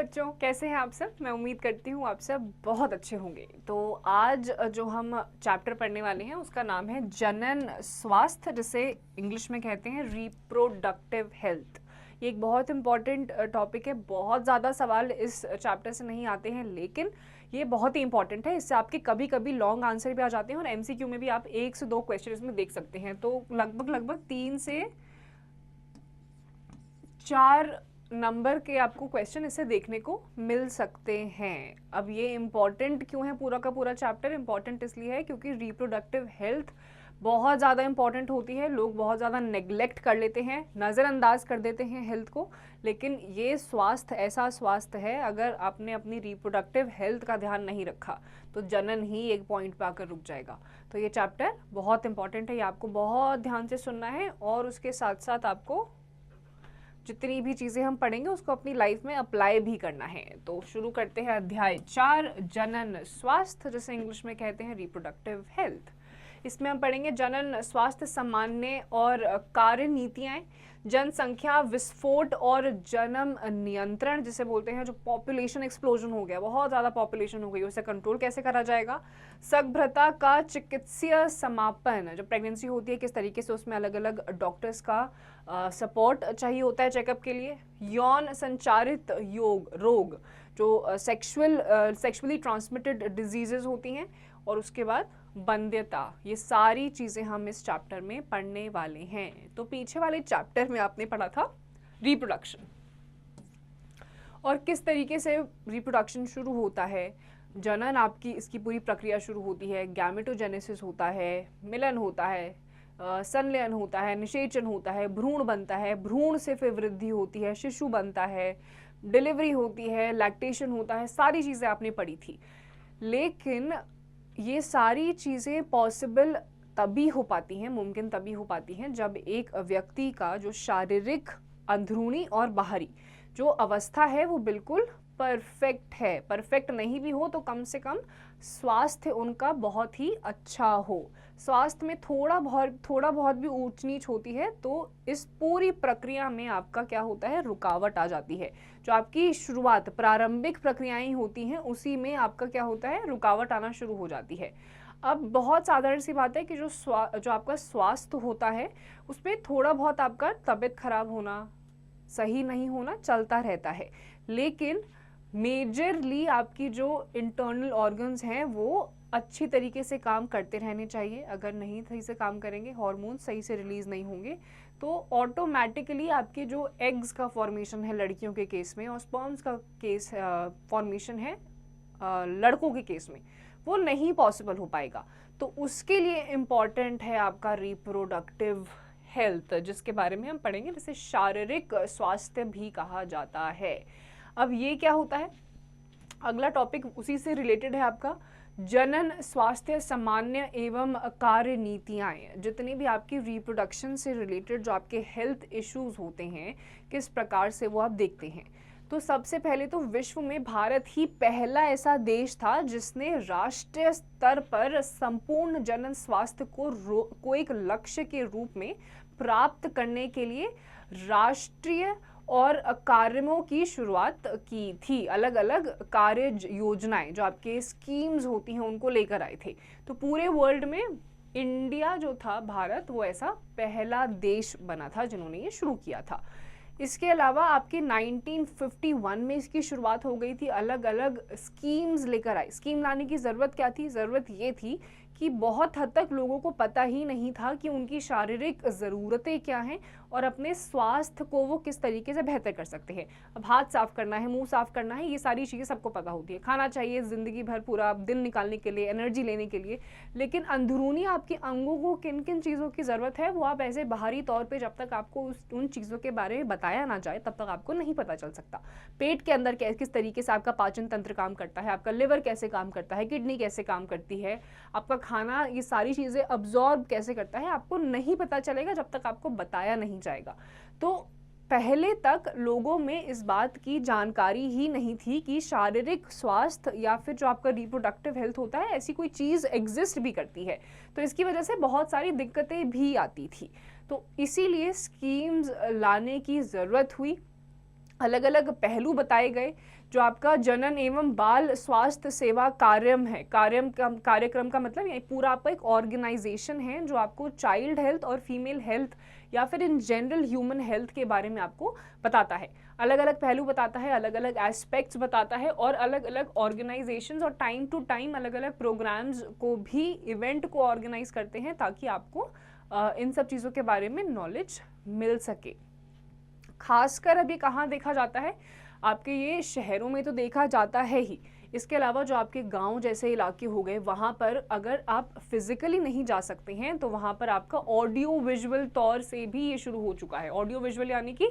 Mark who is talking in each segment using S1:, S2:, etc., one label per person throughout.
S1: बच्चों, कैसे हैं आप सब। मैं उम्मीद करती हूँ आप सब बहुत अच्छे होंगे। तो आज जो हम चैप्टर पढ़ने वाले हैं उसका नाम है जनन स्वास्थ्य, जिसे इंग्लिश में कहते हैं रिप्रोडक्टिव हेल्थ। ये एक बहुत इंपॉर्टेंट टॉपिक है। बहुत ज़्यादा सवाल इस चैप्टर से नहीं आते हैं, लेकिन ये बहुत ही इंपॉर्टेंट है। इससे आपके कभी कभी लॉन्ग आंसर भी आ जाते हैं और एमसीक्यू में भी आप 1 से 2 क्वेश्चन इसमें देख सकते हैं। तो लगभग 3 से 4 नंबर के आपको क्वेश्चन इससे देखने को मिल सकते हैं। अब ये इम्पॉर्टेंट क्यों है? पूरा का पूरा चैप्टर इम्पॉर्टेंट इसलिए है क्योंकि रिप्रोडक्टिव हेल्थ बहुत ज़्यादा इंपॉर्टेंट होती है। लोग बहुत ज़्यादा नेग्लेक्ट कर लेते हैं, नज़रअंदाज कर देते हैं हेल्थ को। लेकिन ये स्वास्थ्य ऐसा स्वास्थ्य है, अगर आपने अपनी रिप्रोडक्टिव हेल्थ का ध्यान नहीं रखा तो जनन ही एक पॉइंट पे आकर रुक जाएगा। तो ये चैप्टर बहुत इंपॉर्टेंट है, ये आपको बहुत ध्यान से सुनना है और उसके साथ साथ आपको जितनी भी चीज़ें हम पढ़ेंगे उसको अपनी लाइफ में अप्लाई भी करना है। तो शुरू करते हैं अध्याय 4, जनन स्वास्थ्य, जिसे इंग्लिश में कहते हैं रिप्रोडक्टिव हेल्थ। इसमें हम पढ़ेंगे जनन स्वास्थ्य सामान्य और कार्य नीतियाँ, जनसंख्या विस्फोट और जन्म नियंत्रण, जिसे बोलते हैं जो पॉपुलेशन एक्सप्लोजन हो गया, बहुत ज़्यादा पॉपुलेशन हो गई, उसे कंट्रोल कैसे करा जाएगा। सगर्भता का चिकित्सीय समापन, जो प्रेगनेंसी होती है किस तरीके से उसमें अलग अलग डॉक्टर्स का सपोर्ट चाहिए होता है चेकअप के लिए। यौन संचारित रोग, जो सेक्सुअली ट्रांसमिटेड डिजीजेज होती हैं। और उसके बाद बंध्यता। ये सारी चीज़ें हम इस चैप्टर में पढ़ने वाले हैं। तो पीछे वाले चैप्टर में आपने पढ़ा था रिप्रोडक्शन और किस तरीके से रिप्रोडक्शन शुरू होता है। जनन आपकी इसकी पूरी प्रक्रिया शुरू होती है, गैमेटोजेनेसिस होता है, मिलन होता है, संलयन होता है, निषेचन होता है, भ्रूण बनता है, भ्रूण से फिर वृद्धि होती है, शिशु बनता है, डिलीवरी होती है, लैक्टेशन होता है। सारी चीज़ें आपने पढ़ी थी। लेकिन ये सारी चीज़ें पॉसिबल तभी हो पाती हैं, मुमकिन तभी हो पाती हैं जब एक व्यक्ति का जो शारीरिक अंदरूनी और बाहरी जो अवस्था है वो बिल्कुल परफेक्ट है। परफेक्ट नहीं भी हो तो कम से कम स्वास्थ्य उनका बहुत ही अच्छा हो। स्वास्थ्य में थोड़ा बहुत भी ऊंच नीच होती है तो इस पूरी प्रक्रिया में आपका क्या होता है, रुकावट आ जाती है। जो आपकी शुरुआत प्रारंभिक प्रक्रियाएं होती हैं उसी में आपका क्या होता है, रुकावट आना शुरू हो जाती है। अब बहुत साधारण सी बात है कि जो आपका स्वास्थ्य होता है उसमें थोड़ा बहुत आपका तबीयत खराब होना, सही नहीं होना चलता रहता है। लेकिन मेजरली आपकी जो इंटरनल ऑर्गन्स हैं वो अच्छी तरीके से काम करते रहने चाहिए। अगर नहीं सही से काम करेंगे, हार्मोन सही से रिलीज नहीं होंगे, तो ऑटोमेटिकली आपके जो एग्स का फॉर्मेशन है लड़कियों के केस में और स्पर्म्स का केस फॉर्मेशन है लड़कों के केस में, वो नहीं पॉसिबल हो पाएगा। तो उसके लिए इम्पॉर्टेंट है आपका रिप्रोडक्टिव हेल्थ, जिसके बारे में हम पढ़ेंगे, जिसे शारीरिक स्वास्थ्य भी कहा जाता है। अब ये क्या होता है, अगला टॉपिक उसी से रिलेटेड है आपका जनन स्वास्थ्य सामान्य एवं कार्य नीतियाँ। जितनी भी आपकी रिप्रोडक्शन से रिलेटेड जो आपके हेल्थ इश्यूज होते हैं, किस प्रकार से वो आप देखते हैं। तो सबसे पहले तो विश्व में भारत ही पहला ऐसा देश था जिसने राष्ट्रीय स्तर पर संपूर्ण जनन स्वास्थ्य को एक लक्ष्य के रूप में प्राप्त करने के लिए राष्ट्रीय और कार्यों की शुरुआत की थी। अलग अलग कार्य योजनाएं जो आपके स्कीम्स होती हैं उनको लेकर आए थे। तो पूरे वर्ल्ड में इंडिया जो था, भारत, वो ऐसा पहला देश बना था जिन्होंने ये शुरू किया था। इसके अलावा आपके 1951 में इसकी शुरुआत हो गई थी। अलग अलग स्कीम्स लेकर आए। स्कीम लाने की ज़रूरत क्या थी? ज़रूरत ये थी कि बहुत हद तक लोगों को पता ही नहीं था कि उनकी शारीरिक ज़रूरतें क्या हैं और अपने स्वास्थ्य को वो किस तरीके से बेहतर कर सकते हैं। अब हाथ साफ़ करना है, मुंह साफ़ करना है, ये सारी चीज़ें सबको पता होती है। खाना चाहिए ज़िंदगी भर पूरा दिन निकालने के लिए, एनर्जी लेने के लिए। लेकिन अंदरूनी आपके अंगों को किन किन चीज़ों की ज़रूरत है वो आप ऐसे बाहरी तौर पर जब तक आपको उन चीज़ों के बारे में बताया ना जाए तब तक आपको नहीं पता चल सकता। पेट के अंदर किस तरीके से आपका पाचन तंत्र काम करता है, आपका लिवर कैसे काम करता है, किडनी कैसे काम करती है, आपका खाना, ये सारी चीज़ें अब्जॉर्ब कैसे करता है, आपको नहीं पता चलेगा जब तक आपको बताया नहीं जाएगा। तो पहले तक लोगों में इस बात की जानकारी ही नहीं थी कि शारीरिक स्वास्थ्य या फिर जो आपका रिप्रोडक्टिव हेल्थ होता है ऐसी कोई चीज़ एग्जिस्ट भी करती है। तो इसकी वजह से बहुत सारी दिक्कतें भी आती थी। तो इसीलिए स्कीम्स लाने की ज़रूरत हुई। अलग अलग पहलू बताए गए। जो आपका जनन एवं बाल स्वास्थ्य सेवा कार्यक्रम का मतलब ये पूरा आपका एक ऑर्गेनाइजेशन है जो आपको चाइल्ड हेल्थ और फीमेल हेल्थ या फिर इन जनरल ह्यूमन हेल्थ के बारे में आपको बताता है। अलग अलग पहलू बताता है, अलग अलग एस्पेक्ट्स बताता है, और अलग अलग ऑर्गेनाइजेशंस और टाइम टू टाइम अलग अलग प्रोग्राम्स को भी, इवेंट को ऑर्गेनाइज करते हैं ताकि आपको इन सब चीज़ों के बारे में नॉलेज मिल सके। खासकर अभी कहाँ देखा जाता है, आपके ये शहरों में तो देखा जाता है ही, इसके अलावा जो आपके गांव जैसे इलाके हो गए वहाँ पर अगर आप फिजिकली नहीं जा सकते हैं तो वहाँ पर आपका ऑडियो विजुअल तौर से भी ये शुरू हो चुका है। ऑडियो विजुअल यानी कि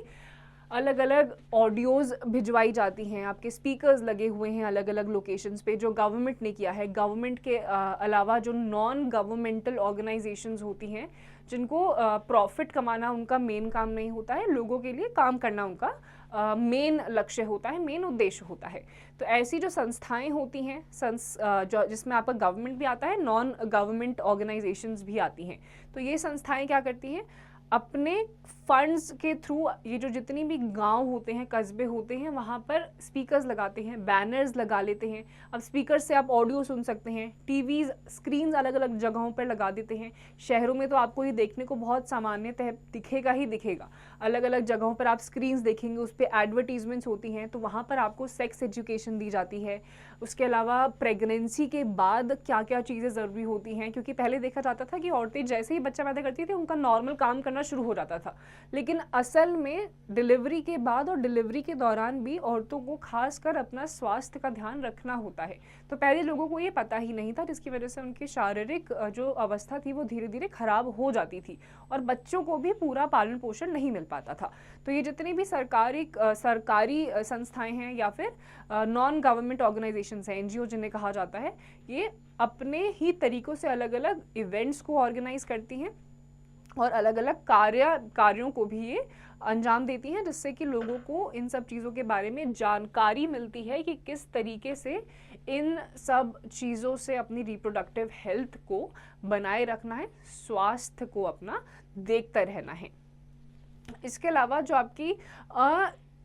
S1: अलग अलग ऑडियोज़ भिजवाई जाती हैं, आपके स्पीकर्स लगे हुए हैं अलग अलग लोकेशंस पे जो गवर्नमेंट ने किया है। गवर्नमेंट के अलावा जो नॉन गवर्नमेंटल ऑर्गेनाइजेशंस होती हैं जिनको प्रॉफिट कमाना उनका मेन काम नहीं होता है, लोगों के लिए काम करना उनका मेन लक्ष्य होता है, मेन उद्देश्य होता है। तो ऐसी जो संस्थाएं होती हैं जिसमें आपका गवर्नमेंट भी आता है, नॉन गवर्नमेंट ऑर्गेनाइजेशंस भी आती हैं। तो ये संस्थाएं क्या करती हैं, अपने फंड्स के थ्रू ये जो जितनी भी गांव होते हैं, कस्बे होते हैं, वहाँ पर स्पीकर्स लगाते हैं, बैनर्स लगा लेते हैं। अब स्पीकर से आप ऑडियो सुन सकते हैं, टीवीज स्क्रीन्स अलग अलग जगहों पर लगा देते हैं। शहरों में तो आपको ये देखने को बहुत सामान्यतः दिखेगा ही दिखेगा, अलग अलग जगहों पर आप स्क्रीन्स देखेंगे, उस पर एडवर्टीजमेंट्स होती हैं, तो वहाँ पर आपको सेक्स एजुकेशन दी जाती है। उसके अलावा प्रेगनेंसी के बाद क्या क्या चीज़ें ज़रूरी होती हैं, क्योंकि पहले देखा जाता था कि औरतें जैसे ही बच्चा पैदा करती थी उनका नॉर्मल काम करना शुरू हो जाता था, लेकिन असल में डिलीवरी के बाद और डिलीवरी के दौरान भी औरतों को खासकर अपना स्वास्थ्य का ध्यान रखना होता है। तो पहले लोगों को ये पता ही नहीं था, जिसकी वजह से उनकी शारीरिक जो अवस्था थी वो धीरे धीरे खराब हो जाती थी और बच्चों को भी पूरा पालन पोषण नहीं मिल पाता था। तो ये जितनी भी सरकारी संस्थाएं हैं या फिर नॉन गवर्नमेंट ऑर्गेनाइजेशंस हैं, एनजीओ जिन्हें कहा जाता है, ये अपने ही तरीकों से अलग अलग इवेंट्स को ऑर्गेनाइज करती हैं और अलग अलग कार्यों को भी ये अंजाम देती हैं, जिससे कि लोगों को इन सब चीज़ों के बारे में जानकारी मिलती है कि किस तरीके से इन सब चीज़ों से अपनी रिप्रोडक्टिव हेल्थ को बनाए रखना है, स्वास्थ्य को अपना देखते रहना है। इसके अलावा जो आपकी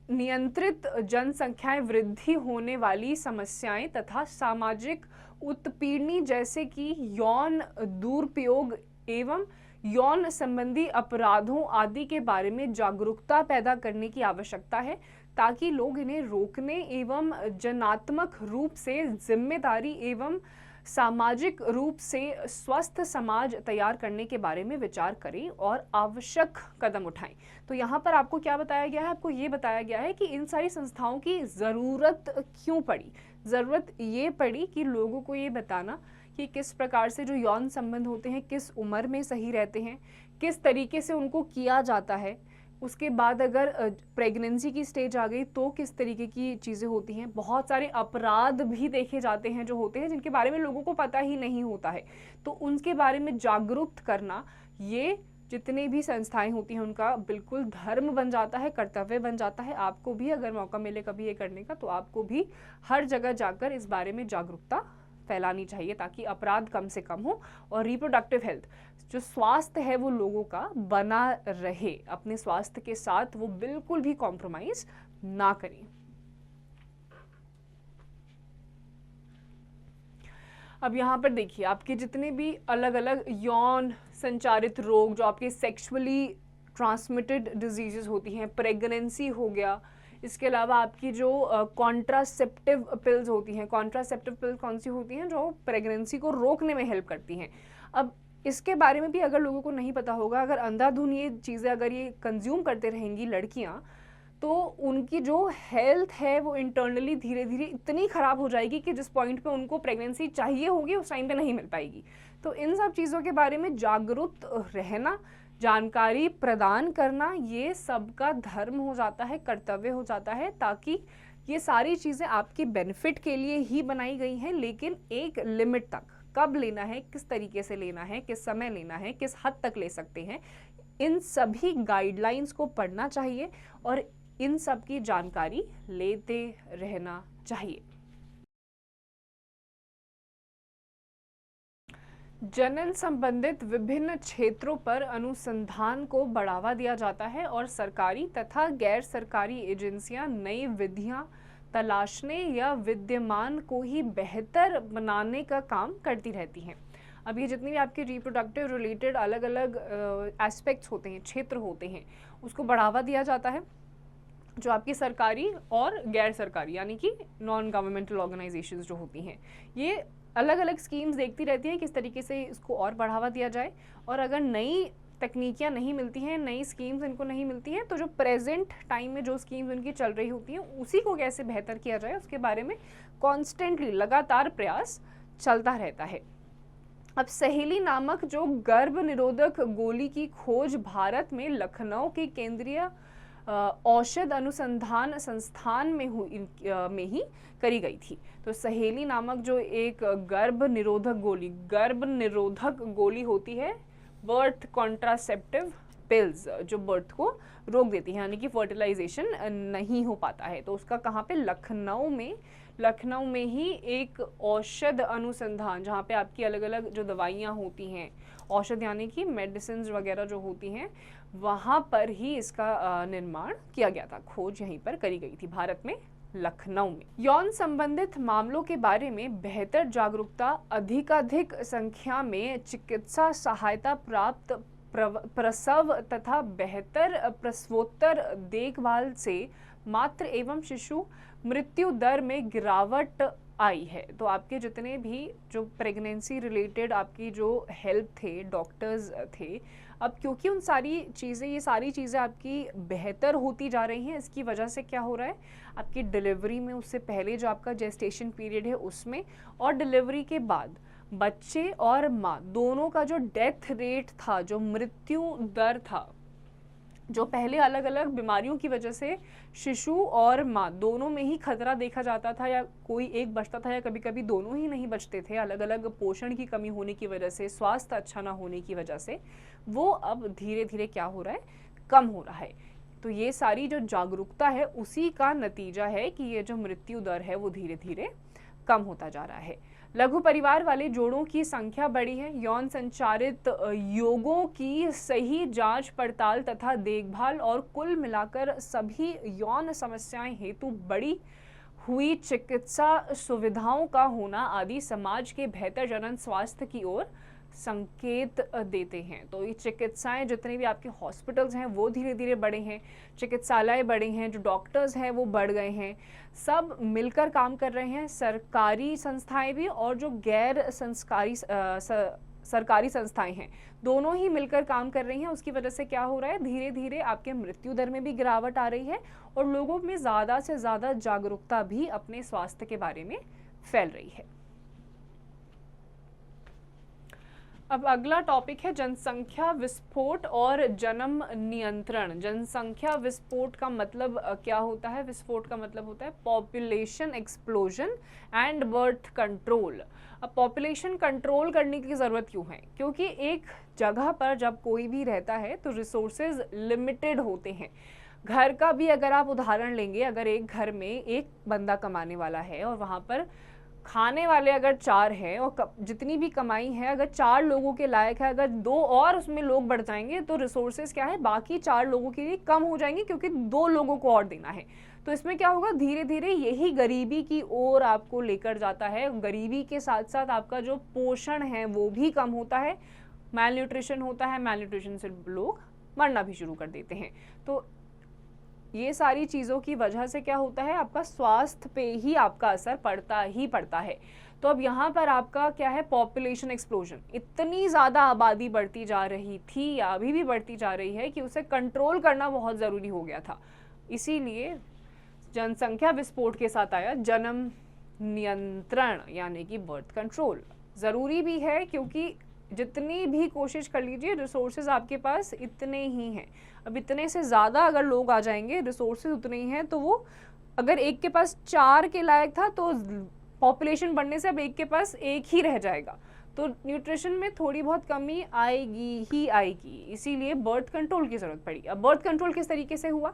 S1: नियंत्रित जनसंख्याएं वृद्धि होने वाली समस्याएं तथा सामाजिक उत्पीड़नी जैसे कि यौन दुरुपयोग एवं यौन संबंधी अपराधों आदि के बारे में जागरूकता पैदा करने की आवश्यकता है, ताकि लोग इन्हें रोकने एवं जनात्मक रूप से जिम्मेदारी एवं सामाजिक रूप से स्वस्थ समाज तैयार करने के बारे में विचार करें और आवश्यक कदम उठाएं। तो यहाँ पर आपको क्या बताया गया है, आपको ये बताया गया है कि इन सारी संस्थाओं की ज़रूरत क्यों पड़ी। ज़रूरत ये पड़ी कि लोगों को ये बताना कि किस प्रकार से जो यौन संबंध होते हैं किस उम्र में सही रहते हैं, किस तरीके से उनको किया जाता है, उसके बाद अगर प्रेगनेंसी की स्टेज आ गई तो किस तरीके की चीज़ें होती हैं। बहुत सारे अपराध भी देखे जाते हैं जो होते हैं जिनके बारे में लोगों को पता ही नहीं होता है, तो उनके बारे में जागरूक करना ये जितने भी संस्थाएं होती हैं उनका बिल्कुल धर्म बन जाता है, कर्तव्य बन जाता है। आपको भी अगर मौका मिले कभी ये करने का तो आपको भी हर जगह जाकर इस बारे में जागरूकता फैलानी चाहिए ताकि अपराध कम से कम हो और रिप्रोडक्टिव हेल्थ जो स्वास्थ्य है वो लोगों का बना रहे, अपने स्वास्थ्य के साथ वो बिल्कुल भी कॉम्प्रोमाइज ना करें। अब यहाँ पर देखिए आपके जितने भी अलग अलग यौन संचारित रोग जो आपके सेक्सुअली ट्रांसमिटेड डिजीजेस होती हैं, प्रेगनेंसी हो गया, इसके अलावा आपकी जो कॉन्ट्रासेप्टिव पिल्स होती हैं, कॉन्ट्रासेप्टिव पिल्स कौन सी होती हैं जो प्रेगनेंसी को रोकने में हेल्प करती हैं। अब इसके बारे में भी अगर लोगों को नहीं पता होगा, अगर अंधाधुन ये चीज़ें अगर ये कंज्यूम करते रहेंगी लड़कियां, तो उनकी जो हेल्थ है वो इंटरनली धीरे धीरे इतनी ख़राब हो जाएगी कि जिस पॉइंट पे उनको प्रेगनेंसी चाहिए होगी उस टाइम पे नहीं मिल पाएगी। तो इन सब चीज़ों के बारे में जागरूक रहना, जानकारी प्रदान करना, ये सबका धर्म हो जाता है, कर्तव्य हो जाता है, ताकि ये सारी चीज़ें आपके बेनिफिट के लिए ही बनाई गई हैं, लेकिन एक लिमिट तक। कब लेना है, किस तरीके से लेना है, किस समय लेना है, किस हद तक ले सकते हैं, इन सभी गाइडलाइंस को पढ़ना चाहिए और इन सब की जानकारी लेते रहना चाहिए। जनन संबंधित विभिन्न क्षेत्रों पर अनुसंधान को बढ़ावा दिया जाता है और सरकारी तथा गैर सरकारी एजेंसियां नई विधियां तलाशने या विद्यमान को ही बेहतर बनाने का काम करती रहती हैं। अब ये जितनी भी आपके रिप्रोडक्टिव रिलेटेड अलग अलग एस्पेक्ट्स होते हैं, क्षेत्र होते हैं, उसको बढ़ावा दिया जाता है। जो आपकी सरकारी और गैर सरकारी यानी कि नॉन गवर्नमेंटल ऑर्गेनाइजेशंस जो होती हैं, ये अलग अलग स्कीम्स देखती रहती हैं किस तरीके से इसको और बढ़ावा दिया जाए। और अगर नई तकनीकियाँ नहीं मिलती हैं, नई स्कीम्स इनको नहीं मिलती हैं, तो जो प्रेजेंट टाइम में जो स्कीम्स उनकी चल रही होती हैं उसी को कैसे बेहतर किया जाए उसके बारे में कॉन्स्टेंटली लगातार प्रयास चलता रहता है। अब सहेली नामक जो गर्भ निरोधक गोली की खोज भारत में लखनऊ के केंद्रीय औषध अनुसंधान संस्थान में ही करी गई थी। तो सहेली नामक जो एक गर्भ निरोधक गोली होती है, बर्थ कॉन्ट्रासेप्टिव पिल्स, जो बर्थ को रोक देती है यानी कि फर्टिलाइजेशन नहीं हो पाता है, तो उसका कहाँ पे, लखनऊ में ही एक औषध अनुसंधान, जहाँ पे आपकी अलग अलग जो दवाइयाँ होती हैं, औषध यानी कि मेडिसिन वगैरह जो होती हैं, वहाँ पर ही इसका निर्माण किया गया था। खोज यहीं पर करी गई थी भारत में, लखनऊ में। यौन संबंधित मामलों के बारे में बेहतर जागरूकता, अधिकाधिक संख्या में चिकित्सा सहायता प्राप्त, प्रसव तथा बेहतर प्रसवोत्तर देखभाल से मातृ एवं शिशु मृत्यु दर में गिरावट आई है। तो आपके जितने भी जो प्रेगनेंसी रिलेटेड आपकी जो हेल्प थे, डॉक्टर्स थे, अब क्योंकि ये सारी चीज़ें आपकी बेहतर होती जा रही हैं, इसकी वजह से क्या हो रहा है, आपकी डिलीवरी में उससे पहले जो आपका जेस्टेशन पीरियड है उसमें, और डिलीवरी के बाद बच्चे और माँ दोनों का जो डेथ रेट था, जो मृत्यु दर था, जो पहले अलग अलग बीमारियों की वजह से शिशु और माँ दोनों में ही खतरा देखा जाता था, या कोई एक बचता था या कभी कभी दोनों ही नहीं बचते थे, अलग अलग पोषण की कमी होने की वजह से, स्वास्थ्य अच्छा ना होने की वजह से, वो अब धीरे धीरे क्या हो रहा है, कम हो रहा है। तो ये सारी जो जागरूकता है उसी का नतीजा है कि ये जो मृत्यु दर है वो धीरे धीरे कम होता जा रहा है। लघु परिवार वाले जोड़ों की संख्या बढ़ी है। यौन संचारित योगों की सही जांच पड़ताल तथा देखभाल और कुल मिलाकर सभी यौन समस्याएं हेतु बड़ी हुई चिकित्सा सुविधाओं का होना आदि समाज के बेहतर जनन स्वास्थ्य की ओर संकेत देते हैं। तो ये चिकित्साएं, जितने भी आपके हॉस्पिटल्स हैं वो धीरे धीरे बढ़े हैं, चिकित्सालय बढ़े हैं, जो डॉक्टर्स हैं वो बढ़ गए हैं, सब मिलकर काम कर रहे हैं, सरकारी संस्थाएं भी और जो गैर सरकारी संस्थाएं हैं, दोनों ही मिलकर काम कर रही हैं। उसकी वजह से क्या हो रहा है, धीरे धीरे आपके मृत्यु दर में भी गिरावट आ रही है और लोगों में ज़्यादा से ज़्यादा जागरूकता भी अपने स्वास्थ्य के बारे में फैल रही है। अब अगला टॉपिक है जनसंख्या विस्फोट और जन्म नियंत्रण। जनसंख्या विस्फोट का मतलब क्या होता है? विस्फोट का मतलब होता है population explosion and birth control. अब पॉपुलेशन कंट्रोल करने की ज़रूरत क्यों है? क्योंकि एक जगह पर जब कोई भी रहता है तो रिसोर्सेज लिमिटेड होते हैं। घर का भी अगर आप उदाहरण लेंगे, अगर एक घर में एक बंदा कमाने वाला है और वहाँ पर खाने वाले अगर 4 हैं और जितनी भी कमाई है अगर 4 लोगों के लायक है, अगर 2 और उसमें लोग बढ़ जाएंगे तो रिसोर्सेज क्या है, बाकी 4 लोगों के लिए कम हो जाएंगे क्योंकि 2 लोगों को और देना है। तो इसमें क्या होगा, धीरे धीरे यही गरीबी की ओर आपको लेकर जाता है। गरीबी के साथ साथ आपका जो पोषण है वो भी कम होता है, मैल न्यूट्रिशन होता है, मैल न्यूट्रिशन से लोग मरना भी शुरू कर देते हैं। तो ये सारी चीज़ों की वजह से क्या होता है, आपका स्वास्थ्य पे ही आपका असर पड़ता ही पड़ता है। तो अब यहाँ पर आपका क्या है, पॉपुलेशन एक्सप्लोजन। इतनी ज़्यादा आबादी बढ़ती जा रही थी या अभी भी बढ़ती जा रही है कि उसे कंट्रोल करना बहुत ज़रूरी हो गया था। इसीलिए जनसंख्या विस्फोट के साथ आया जन्म नियंत्रण यानी कि बर्थ कंट्रोल। ज़रूरी भी है क्योंकि जितनी भी कोशिश कर लीजिए रिसोर्सेज आपके पास इतने ही हैं। अब इतने से ज़्यादा अगर लोग आ जाएंगे, रिसोर्सेज उतने ही हैं, तो वो अगर एक के पास 4 के लायक था तो पॉपुलेशन बढ़ने से अब एक के पास 1 ही रह जाएगा, तो न्यूट्रिशन में थोड़ी बहुत कमी आएगी ही आएगी। इसीलिए बर्थ कंट्रोल की ज़रूरत पड़ी। अब बर्थ कंट्रोल किस तरीके से हुआ,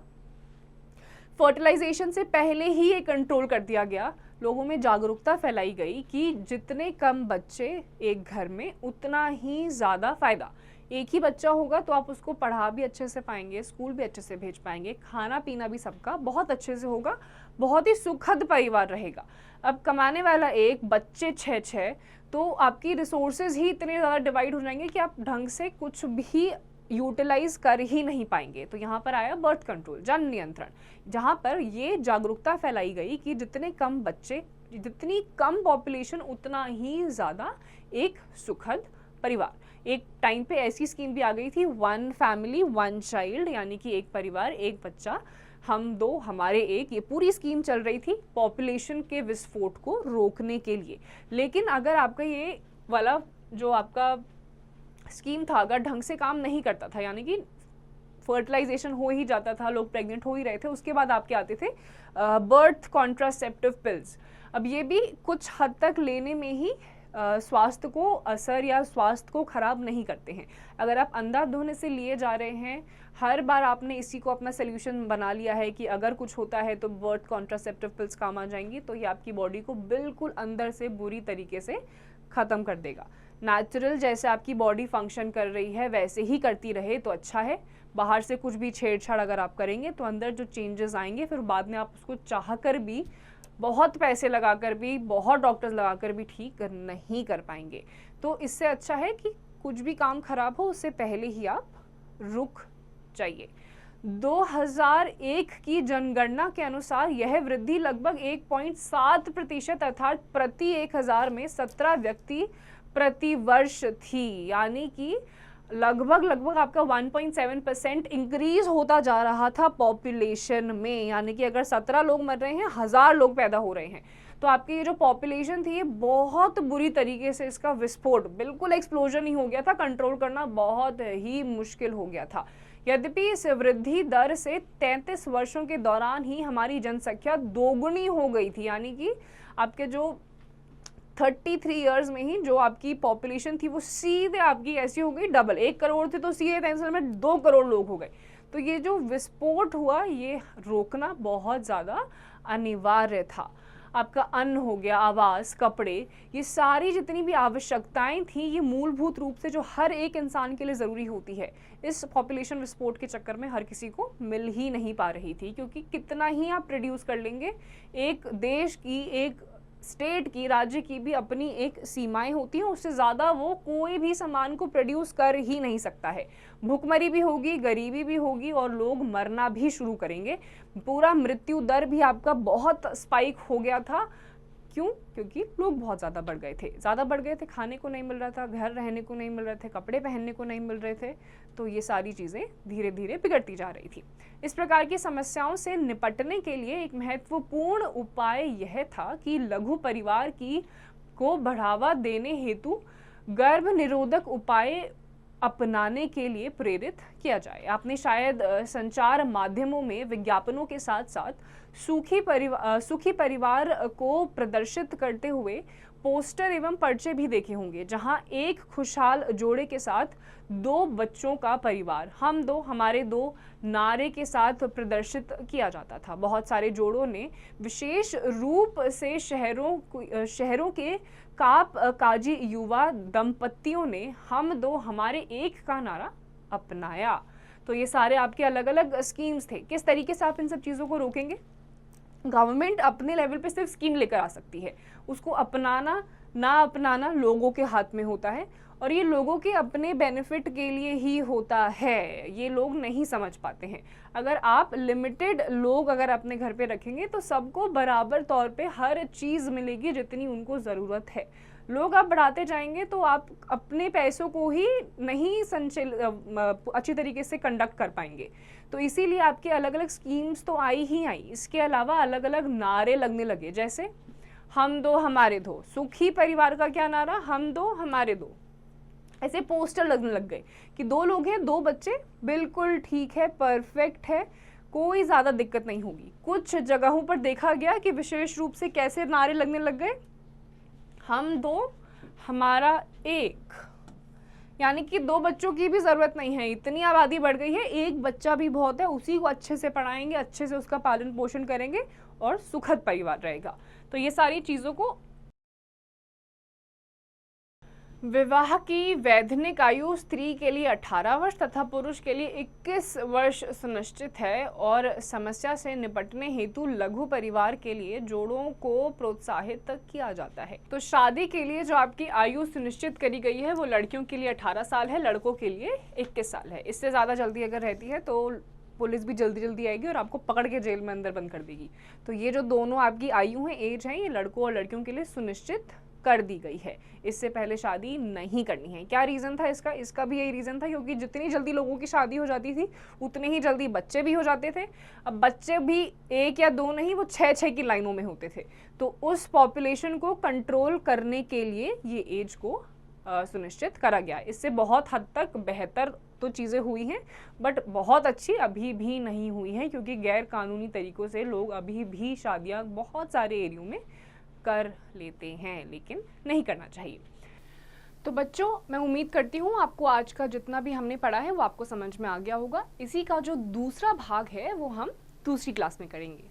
S1: फर्टिलाइजेशन से पहले ही ये कंट्रोल कर दिया गया, लोगों में जागरूकता फैलाई गई कि जितने कम बच्चे एक घर में उतना ही ज़्यादा फ़ायदा। एक ही बच्चा होगा तो आप उसको पढ़ा भी अच्छे से पाएंगे, स्कूल भी अच्छे से भेज पाएंगे, खाना पीना भी सबका बहुत अच्छे से होगा, बहुत ही सुखद परिवार रहेगा। अब कमाने वाला एक, बच्चे 6-6, तो आपकी रिसोर्सेज ही इतने ज़्यादा डिवाइड हो जाएंगे कि आप ढंग से कुछ भी यूटिलाइज कर ही नहीं पाएंगे। तो यहाँ पर आया बर्थ कंट्रोल, जन्म नियंत्रण, जहाँ पर ये जागरूकता फैलाई गई कि जितने कम बच्चे, जितनी कम पॉपुलेशन, उतना ही ज़्यादा एक सुखद परिवार। एक टाइम पे ऐसी स्कीम भी आ गई थी, 1 फैमिली 1 चाइल्ड, यानी कि एक परिवार एक बच्चा, हम दो हमारे एक। ये पूरी स्कीम चल रही थी पॉपुलेशन के विस्फोट को रोकने के लिए। लेकिन अगर आपका ये वाला जो आपका स्कीम था अगर ढंग से काम नहीं करता था, यानी कि फर्टिलाइजेशन हो ही जाता था, लोग प्रेग्नेंट हो ही रहे थे, उसके बाद आपके आते थे बर्थ कॉन्ट्रासेप्टिव पिल्स। अब ये भी कुछ हद तक लेने में ही स्वास्थ्य को असर या स्वास्थ्य को खराब नहीं करते हैं। अगर आप अंधाधुंध से लिए जा रहे हैं, हर बार आपने इसी को अपना सोल्यूशन बना लिया है कि अगर कुछ होता है तो बर्थ कॉन्ट्रासेप्टिव पिल्स काम आ जाएंगी, तो ये आपकी बॉडी को बिल्कुल अंदर से बुरी तरीके से ख़त्म कर देगा। नेचुरल जैसे आपकी बॉडी फंक्शन कर रही है वैसे ही करती रहे तो अच्छा है। बाहर से कुछ भी छेड़छाड़ अगर आप करेंगे तो अंदर जो चेंजेस आएंगे, फिर बाद में आप उसको चाह कर भी, बहुत पैसे लगाकर भी, बहुत डॉक्टर्स लगाकर भी ठीक नहीं कर पाएंगे। तो इससे अच्छा है कि कुछ भी काम खराब हो उससे पहले ही आप रुक जाइए। 2001 की जनगणना के अनुसार यह वृद्धि लगभग 1.7% अर्थात प्रति 1000 में 17 व्यक्ति प्रति वर्ष थी, यानी कि लगभग आपका 1.7% इंक्रीज होता जा रहा था पॉपुलेशन में। यानी कि अगर 17 लोग मर रहे हैं, 1000 लोग पैदा हो रहे हैं, तो आपकी ये जो पॉपुलेशन थी ये बहुत बुरी तरीके से, इसका विस्फोट, बिल्कुल एक्सप्लोजन ही हो गया था, कंट्रोल करना बहुत ही मुश्किल हो गया था। यद्यपि इस वृद्धि दर से 33 वर्षों के दौरान ही हमारी जनसंख्या दोगुनी हो गई थी, यानी कि आपके जो 33 ईयर्स में ही जो आपकी पॉपुलेशन थी वो सीधे आपकी ऐसी हो गई डबल। 1 करोड़ थे तो सीधे 3 साल में 2 करोड़ लोग हो गए। तो ये जो विस्फोट हुआ ये रोकना बहुत ज़्यादा अनिवार्य था। आपका अन्न हो गया, आवास, कपड़े, ये सारी जितनी भी आवश्यकताएं थी ये मूलभूत रूप से जो हर एक इंसान के लिए ज़रूरी होती है, इस पॉपुलेशन विस्फोट के चक्कर में हर किसी को मिल ही नहीं पा रही थी। क्योंकि कितना ही आप प्रोड्यूस कर लेंगे, एक देश की, एक स्टेट की, राज्य की भी अपनी एक सीमाएं होती हैं, उससे ज़्यादा वो कोई भी सामान को प्रोड्यूस कर ही नहीं सकता है। भूखमरी भी होगी, गरीबी भी होगी और लोग मरना भी शुरू करेंगे। पूरा मृत्यु दर भी आपका बहुत स्पाइक हो गया था। क्यों? क्योंकि लोग बहुत ज़्यादा बढ़ गए थे, खाने को नहीं मिल रहा था, घर रहने को नहीं मिल रहे थे, कपड़े पहनने को नहीं मिल रहे थे, तो ये सारी चीज़ें धीरे धीरे बिगड़ती जा रही थी। इस प्रकार की समस्याओं से निपटने के लिए एक महत्वपूर्ण उपाय यह था कि लघु परिवार को बढ़ावा देने हेतु गर्भ निरोधक उपाय अपनाने के लिए प्रेरित किया जाए। आपने शायद संचार माध्यमों में विज्ञापनों के साथ साथ सुखी परिवार को प्रदर्शित करते हुए पोस्टर एवं पर्चे भी देखे होंगे, जहां एक खुशहाल जोड़े के साथ 2 बच्चों का परिवार, हम 2 हमारे 2 नारे के साथ प्रदर्शित किया जाता था। बहुत सारे जोड़ों ने विशेष रूप से शहरों के काजी युवा दंपतियों ने हम 2 हमारे एक का नारा अपनाया। तो ये सारे आपके अलग अलग स्कीम्स थे। किस तरीके से आप इन सब चीज़ों को रोकेंगे? गवर्नमेंट अपने लेवल पे सिर्फ स्कीम लेकर आ सकती है, उसको अपनाना ना अपनाना लोगों के हाथ में होता है, और ये लोगों के अपने बेनिफिट के लिए ही होता है, ये लोग नहीं समझ पाते हैं। अगर आप लिमिटेड लोग अगर अपने घर पे रखेंगे तो सबको बराबर तौर पे हर चीज़ मिलेगी जितनी उनको ज़रूरत है। लोग आप बढ़ाते जाएंगे तो आप अपने पैसों को ही नहीं अच्छी तरीके से कंडक्ट कर पाएंगे। तो इसीलिए आपके अलग अलग स्कीम्स तो आई ही आई। इसके अलावा अलग अलग नारे लगने लगे, जैसे हम 2 हमारे 2, सुखी परिवार का क्या नारा, हम 2 हमारे 2। ऐसे पोस्टर लगने लग गए कि 2 लोग हैं, 2 बच्चे, बिल्कुल ठीक है, परफेक्ट है, कोई ज़्यादा दिक्कत नहीं होगी। कुछ जगहों पर देखा गया कि विशेष रूप से कैसे नारे लगने लग गए, हम 2 हमारा 1, यानी कि 2 बच्चों की भी ज़रूरत नहीं है, इतनी आबादी बढ़ गई है, 1 बच्चा भी बहुत है, उसी को अच्छे से पढ़ाएंगे, अच्छे से उसका पालन पोषण करेंगे और सुखद परिवार रहेगा। तो ये सारी चीज़ों को विवाह की वैधानिक आयु स्त्री के लिए 18 वर्ष तथा पुरुष के लिए 21 वर्ष सुनिश्चित है और समस्या से निपटने हेतु लघु परिवार के लिए जोड़ों को प्रोत्साहित किया जाता है। तो शादी के लिए जो आपकी आयु सुनिश्चित करी गई है वो लड़कियों के लिए 18 साल है, लड़कों के लिए 21 साल है। इससे ज़्यादा जल्दी अगर रहती है तो पुलिस भी जल्दी जल्दी आएगी और आपको पकड़ के जेल में अंदर बंद कर देगी। तो ये जो दोनों आपकी आयु है, एज है, ये लड़कों और लड़कियों के लिए सुनिश्चित कर दी गई है। इससे पहले शादी नहीं करनी है। क्या रीज़न था इसका? इसका भी यही रीज़न था क्योंकि जितनी जल्दी लोगों की शादी हो जाती थी उतने ही जल्दी बच्चे भी हो जाते थे। अब बच्चे भी 1 या 2 नहीं, वो 6-6 की लाइनों में होते थे। तो उस पॉपुलेशन को कंट्रोल करने के लिए ये एज को सुनिश्चित करा गया। इससे बहुत हद तक बेहतर तो चीज़ें हुई हैं, बट बहुत अच्छी अभी भी नहीं हुई हैं क्योंकि गैर कानूनी तरीक़ों से लोग अभी भी शादियाँ बहुत सारे एरियो में कर लेते हैं, लेकिन नहीं करना चाहिए। तो बच्चों, मैं उम्मीद करती हूँ आपको आज का जितना भी हमने पढ़ा है वो आपको समझ में आ गया होगा। इसी का जो दूसरा भाग है वो हम दूसरी क्लास में करेंगे।